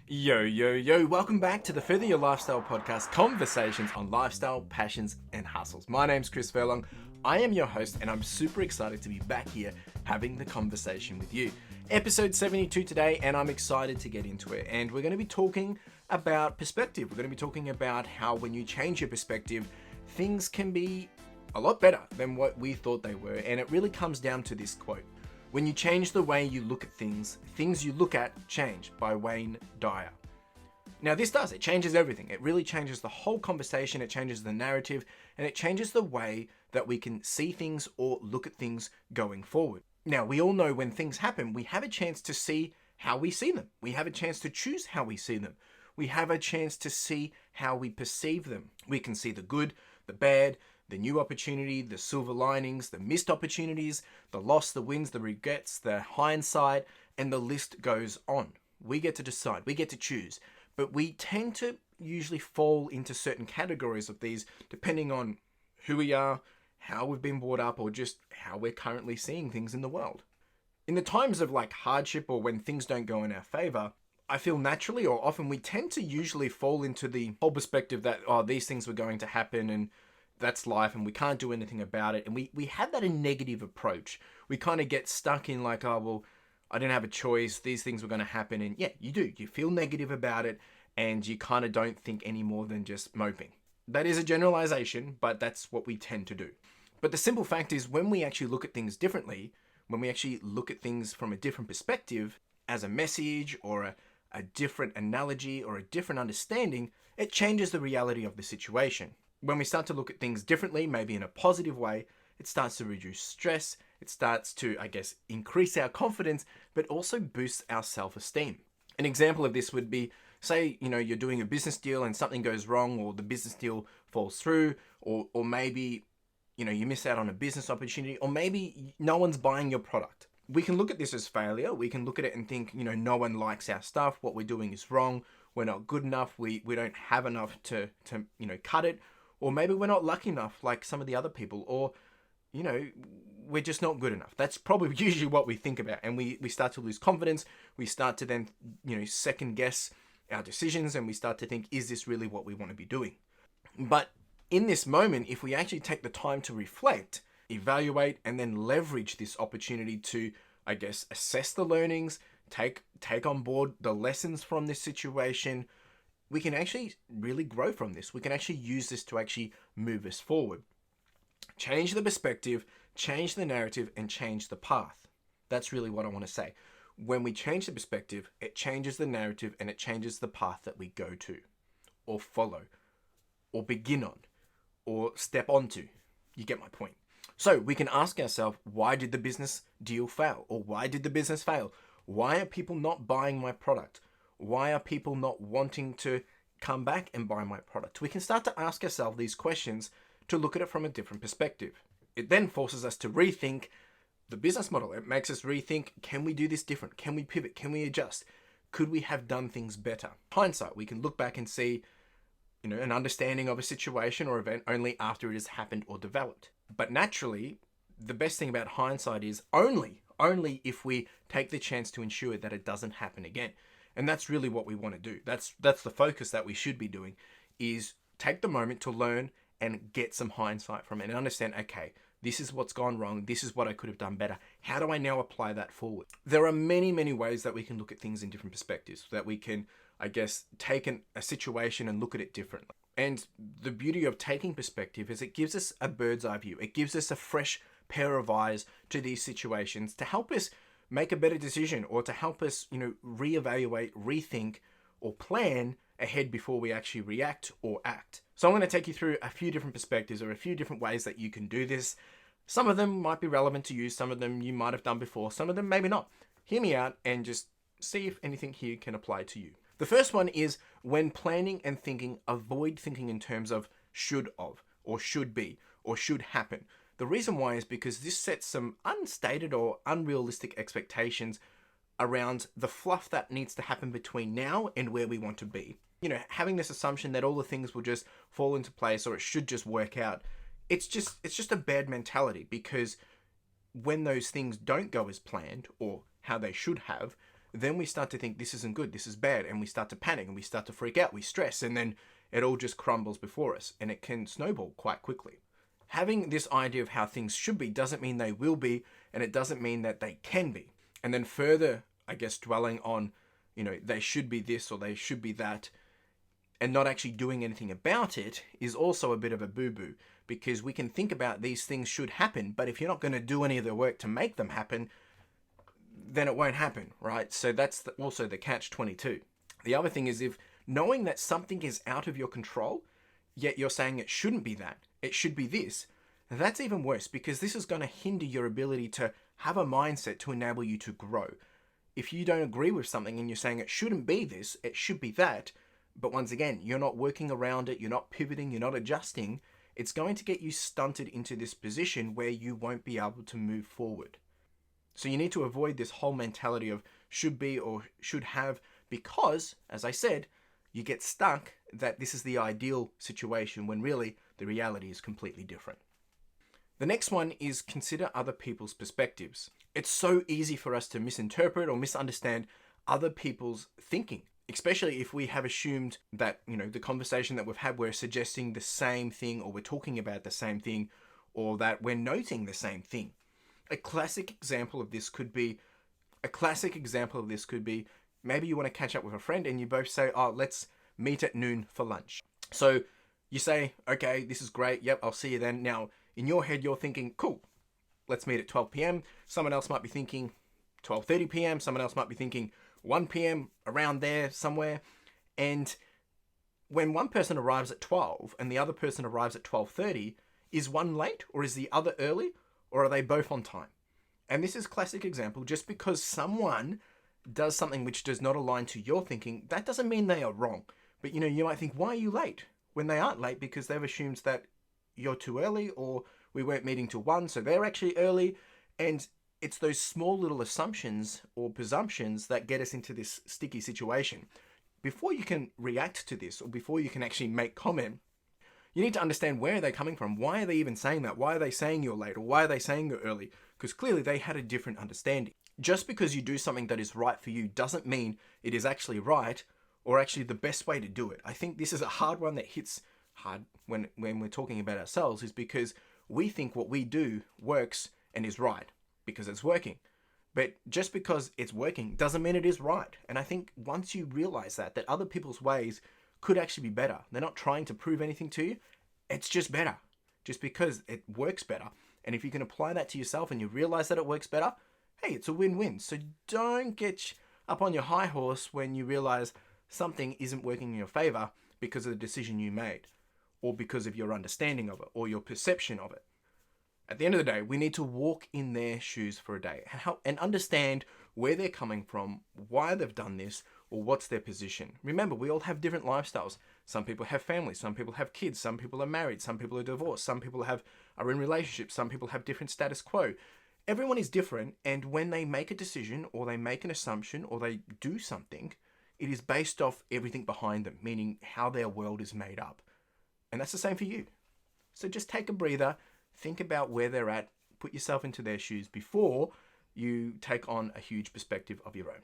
Yo, yo, yo, welcome back to the Further Your Lifestyle podcast, conversations on lifestyle, passions, and hustles. My name's Chris Furlong. I am your host, and I'm super excited to be back here having the conversation with you. Episode 72 today, and I'm excited to get into it. And we're going to be talking about perspective. We're going to be talking about how when you change your perspective, things can be a lot better than what we thought they were. And it really comes down to this quote. When you change the way you look at things, things you look at change, by Wayne Dyer. Now this does, it changes everything. It really changes the whole conversation, it changes the narrative, and it changes the way that we can see things or look at things going forward. Now we all know when things happen, we have a chance to see how we see them. We have a chance to choose how we see them. We have a chance to see how we perceive them. We can see the good, the bad, the new opportunity, the silver linings, the missed opportunities, the loss, the wins, the regrets, the hindsight, and the list goes on. We get to decide, we get to choose, but we tend to usually fall into certain categories of these depending on who we are, how we've been brought up, or just how we're currently seeing things in the world. In the times of like hardship or when things don't go in our favor, I feel naturally or often we tend to usually fall into the whole perspective that, oh, these things were going to happen and that's life and we can't do anything about it. And we have that a negative approach. We kind of get stuck in like, oh, well, I didn't have a choice. These things were going to happen. And yeah, you do. You feel negative about it and you kind of don't think any more than just moping. That is a generalization, but that's what we tend to do. But the simple fact is when we actually look at things differently, when we actually look at things from a different perspective, as a message or a different analogy or a different understanding, it changes the reality of the situation. When we start to look at things differently, maybe in a positive way, it starts to reduce stress, it starts to, increase our confidence, but also boosts our self-esteem. An example of this would be, say, you're doing a business deal and something goes wrong or the business deal falls through, or maybe, you miss out on a business opportunity, or maybe no one's buying your product. We can look at this as failure. We can look at it and think, no one likes our stuff. What we're doing is wrong. We're not good enough. We don't have enough to cut it. Or maybe we're not lucky enough like some of the other people, or, we're just not good enough. That's probably usually what we think about. And we start to lose confidence. We start to then, second guess our decisions and we start to think, is this really what we want to be doing? But in this moment, if we actually take the time to reflect, evaluate, and then leverage this opportunity to, assess the learnings, take on board the lessons from this situation, we can actually really grow from this. We can actually use this to actually move us forward. Change the perspective, change the narrative, and change the path. That's really what I want to say. When we change the perspective, it changes the narrative and it changes the path that we go to, or follow, or begin on, or step onto. You get my point. So we can ask ourselves, why did the business deal fail? Or why did the business fail? Why are people not buying my product? Why are people not wanting to come back and buy my product? We can start to ask ourselves these questions to look at it from a different perspective. It then forces us to rethink the business model. It makes us rethink, can we do this different? Can we pivot? Can we adjust? Could we have done things better? Hindsight, we can look back and see, an understanding of a situation or event only after it has happened or developed. But naturally, the best thing about hindsight is only if we take the chance to ensure that it doesn't happen again. And that's really what we want to do. That's the focus that we should be doing, is take the moment to learn and get some hindsight from it and understand, okay, this is what's gone wrong. This is what I could have done better. How do I now apply that forward? There are many, many ways that we can look at things in different perspectives, that we can, take a situation and look at it differently. And the beauty of taking perspective is it gives us a bird's eye view. It gives us a fresh pair of eyes to these situations to help us make a better decision, or to help us, reevaluate, rethink, or plan ahead before we actually react or act. So I'm going to take you through a few different perspectives or a few different ways that you can do this. Some of them might be relevant to you. Some of them you might have done before. Some of them maybe not. Hear me out and just see if anything here can apply to you. The first one is, when planning and thinking, avoid thinking in terms of should of, or should be, or should happen. The reason why is because this sets some unstated or unrealistic expectations around the fluff that needs to happen between now and where we want to be. Having this assumption that all the things will just fall into place or it should just work out, it's just a bad mentality, because when those things don't go as planned or how they should have, then we start to think this isn't good, this is bad, and we start to panic and we start to freak out, we stress, and then it all just crumbles before us, and it can snowball quite quickly. Having this idea of how things should be doesn't mean they will be, and it doesn't mean that they can be. And then further, I guess, dwelling on, they should be this or they should be that, and not actually doing anything about it is also a bit of a boo-boo, because we can think about these things should happen, but if you're not going to do any of the work to make them happen, then it won't happen, right? So that's also the catch-22. The other thing is, if knowing that something is out of your control, yet you're saying it shouldn't be that, it should be this, that's even worse, because this is going to hinder your ability to have a mindset to enable you to grow. If you don't agree with something and you're saying it shouldn't be this, it should be that, but once again, you're not working around it, you're not pivoting, you're not adjusting, it's going to get you stunted into this position where you won't be able to move forward. So you need to avoid this whole mentality of should be or should have, because, as I said, you get stuck that this is the ideal situation when really the reality is completely different. The next one is consider other people's perspectives. It's so easy for us to misinterpret or misunderstand other people's thinking, especially if we have assumed that, the conversation that we've had, we're suggesting the same thing, or we're talking about the same thing, or that we're noting the same thing. A classic example of this could be maybe you want to catch up with a friend and you both say, oh, let's meet at noon for lunch. So you say, okay, this is great. Yep, I'll see you then. Now, in your head, you're thinking, cool, let's meet at 12 p.m. Someone else might be thinking 12:30 p.m. Someone else might be thinking 1 p.m., around there somewhere. And when one person arrives at 12 and the other person arrives at 12:30, is one late or is the other early, or are they both on time? And this is a classic example. Just because someone does something which does not align to your thinking, that doesn't mean they are wrong. But you might think, why are you late? When they aren't late because they've assumed that you're too early, or we weren't meeting till 1, so they're actually early. And it's those small little assumptions or presumptions that get us into this sticky situation. Before you can react to this, or before you can actually make comment, you need to understand where they're coming from. Why are they even saying that? Why are they saying you're late, or why are they saying you're early? Because clearly they had a different understanding. Just because you do something that is right for you doesn't mean it is actually right, or actually the best way to do it. I think this is a hard one that hits hard when we're talking about ourselves, is because we think what we do works and is right because it's working. But just because it's working doesn't mean it is right. And I think once you realize that other people's ways could actually be better, they're not trying to prove anything to you, it's just better. Just because it works better. And if you can apply that to yourself and you realize that it works better, hey, it's a win-win. So don't get up on your high horse when you realize something isn't working in your favor because of the decision you made, or because of your understanding of it, or your perception of it. At the end of the day, we need to walk in their shoes for a day and understand where they're coming from, why they've done this, or what's their position. Remember, we all have different lifestyles. Some people have families, some people have kids, some people are married, some people are divorced, some people are in relationships, some people have different status quo. Everyone is different, and when they make a decision, or they make an assumption, or they do something, it is based off everything behind them, meaning how their world is made up. And that's the same for you. So just take a breather, think about where they're at, put yourself into their shoes before you take on a huge perspective of your own.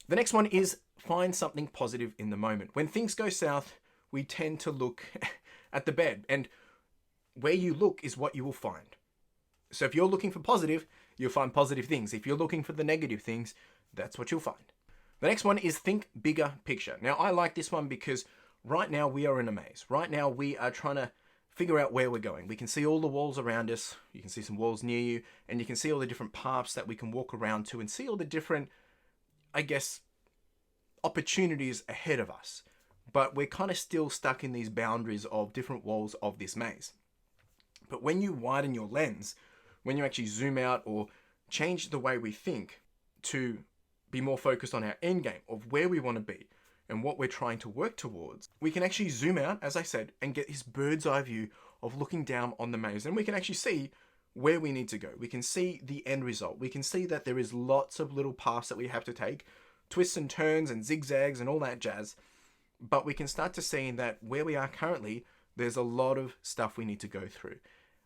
The next one is find something positive in the moment. When things go south, we tend to look at the bed, and where you look is what you will find. So if you're looking for positive, you'll find positive things. If you're looking for the negative things, that's what you'll find. The next one is think bigger picture. Now, I like this one because right now we are in a maze. Right now we are trying to figure out where we're going. We can see all the walls around us. You can see some walls near you, and you can see all the different paths that we can walk around to, and see all the different, opportunities ahead of us. But we're kind of still stuck in these boundaries of different walls of this maze. But when you widen your lens, when you actually zoom out or change the way we think to be more focused on our end game of where we want to be and what we're trying to work towards, we can actually zoom out, as I said, and get this bird's eye view of looking down on the maze. And we can actually see where we need to go. We can see the end result. We can see that there is lots of little paths that we have to take, twists and turns and zigzags and all that jazz. But we can start to see that where we are currently, there's a lot of stuff we need to go through.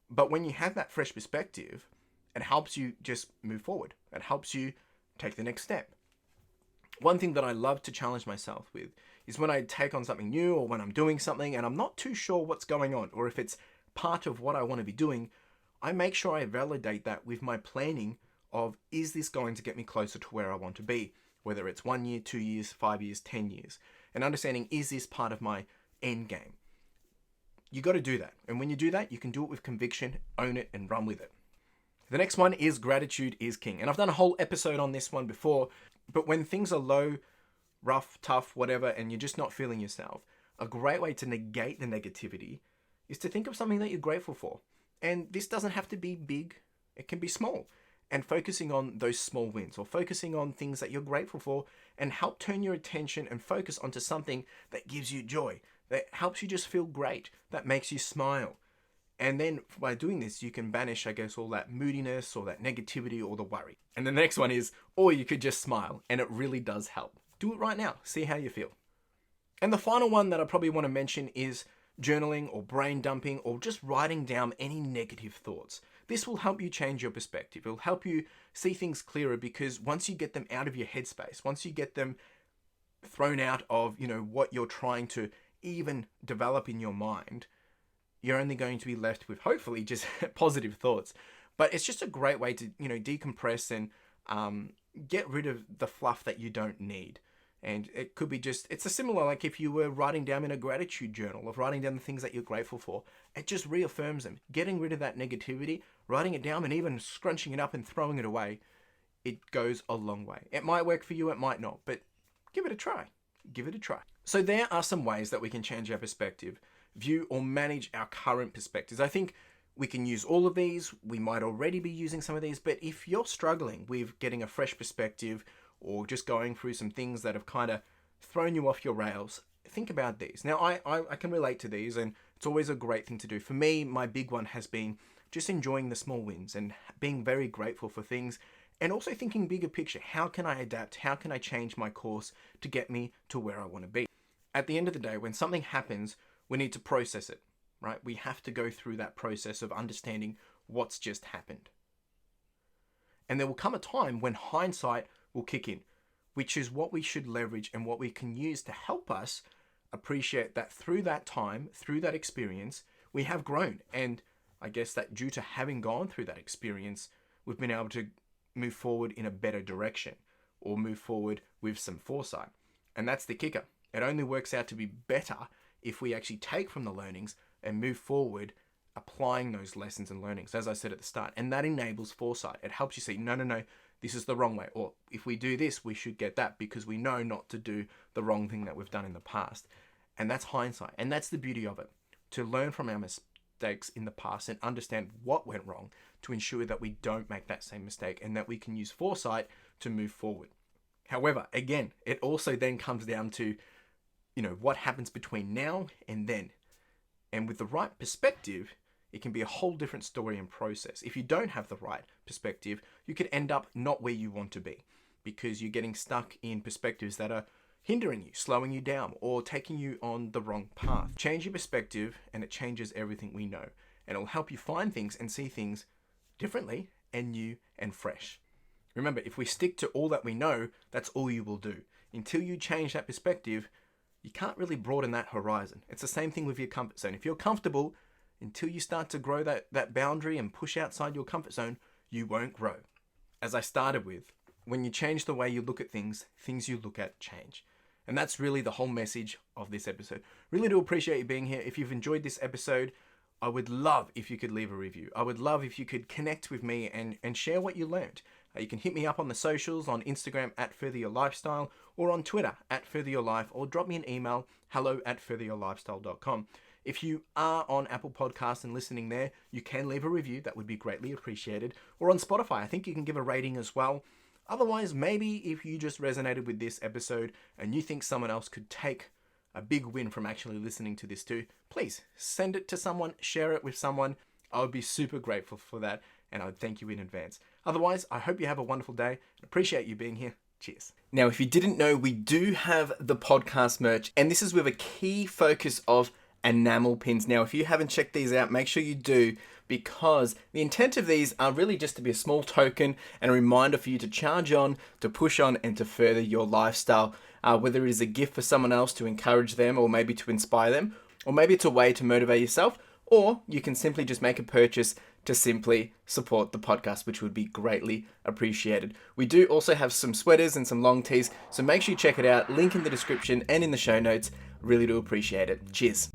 But when you have that fresh perspective, it helps you just move forward. It helps you take the next step. One thing that I love to challenge myself with is when I take on something new or when I'm doing something and I'm not too sure what's going on or if it's part of what I want to be doing, I make sure I validate that with my planning of, is this going to get me closer to where I want to be? Whether it's 1 year, 2 years, 5 years, 10 years. And understanding, is this part of my end game? You got to do that. And when you do that, you can do it with conviction, own it, and run with it. The next one is gratitude is king. And I've done a whole episode on this one before, but when things are low, rough, tough, whatever, and you're just not feeling yourself, a great way to negate the negativity is to think of something that you're grateful for. And this doesn't have to be big, it can be small. And focusing on those small wins or focusing on things that you're grateful for and help turn your attention and focus onto something that gives you joy, that helps you just feel great, that makes you smile. And then by doing this, you can banish, I guess, all that moodiness or that negativity or the worry. And the next one is, or you could just smile, and it really does help. Do it right now. See how you feel. And the final one that I probably want to mention is journaling or brain dumping or just writing down any negative thoughts. This will help you change your perspective. It'll help you see things clearer because once you get them out of your headspace, once you get them thrown out of, what you're trying to even develop in your mind, you're only going to be left with hopefully just positive thoughts. But it's just a great way to, decompress and get rid of the fluff that you don't need. And it could be it's a similar, like if you were writing down in a gratitude journal of writing down the things that you're grateful for, it just reaffirms them. Getting rid of that negativity, writing it down and even scrunching it up and throwing it away, it goes a long way. It might work for you, it might not, but give it a try. Give it a try. So there are some ways that we can change our perspective, view or manage our current perspectives. I think we can use all of these. We might already be using some of these, but if you're struggling with getting a fresh perspective or just going through some things that have kind of thrown you off your rails, think about these. Now, I can relate to these, and it's always a great thing to do. For me, my big one has been just enjoying the small wins and being very grateful for things, and also thinking bigger picture. How can I adapt? How can I change my course to get me to where I want to be? At the end of the day, when something happens, we need to process it, right? We have to go through that process of understanding what's just happened. And there will come a time when hindsight will kick in, which is what we should leverage and what we can use to help us appreciate that through that time, through that experience, we have grown. And I guess that due to having gone through that experience, we've been able to move forward in a better direction or move forward with some foresight. And that's the kicker. It only works out to be better if we actually take from the learnings and move forward applying those lessons and learnings, as I said at the start. And that enables foresight. It helps you see, no, this is the wrong way. Or if we do this, we should get that because we know not to do the wrong thing that we've done in the past. And that's hindsight. And that's the beauty of it, to learn from our mistakes in the past and understand what went wrong to ensure that we don't make that same mistake and that we can use foresight to move forward. However, again, it also then comes down to, what happens between now and then. And with the right perspective, it can be a whole different story and process. If you don't have the right perspective, you could end up not where you want to be because you're getting stuck in perspectives that are hindering you, slowing you down, or taking you on the wrong path. Change your perspective and it changes everything we know. And it'll help you find things and see things differently and new and fresh. Remember, if we stick to all that we know, that's all you will do. Until you change that perspective, you can't really broaden that horizon. It's the same thing with your comfort zone. If you're comfortable, until you start to grow that boundary and push outside your comfort zone, you won't grow. As I started with, when you change the way you look at things, things you look at change. And that's really the whole message of this episode. Really do appreciate you being here. If you've enjoyed this episode, I would love if you could leave a review. I would love if you could connect with me and share what you learned. You can hit me up on the socials, on Instagram @furtheryourlifestyle, or on Twitter @furtheryourlife, or drop me an email, hello@furtheryourlifestyle.com. If you are on Apple Podcasts and listening there, you can leave a review. That would be greatly appreciated. Or on Spotify, I think you can give a rating as well. Otherwise, maybe if you just resonated with this episode and you think someone else could take a big win from actually listening to this too, please send it to someone, share it with someone. I would be super grateful for that, and I would thank you in advance. Otherwise, I hope you have a wonderful day. I appreciate you being here. Cheers. Now, if you didn't know, we do have the podcast merch, and this is with a key focus of enamel pins. Now, if you haven't checked these out, make sure you do, because the intent of these are really just to be a small token and a reminder for you to charge on, to push on, and to further your lifestyle. Whether it is a gift for someone else to encourage them or maybe to inspire them, or maybe it's a way to motivate yourself, or you can simply just make a purchase to simply support the podcast, which would be greatly appreciated. We do also have some sweaters and some long tees, so make sure you check it out. Link in the description and in the show notes. Really do appreciate it. Cheers.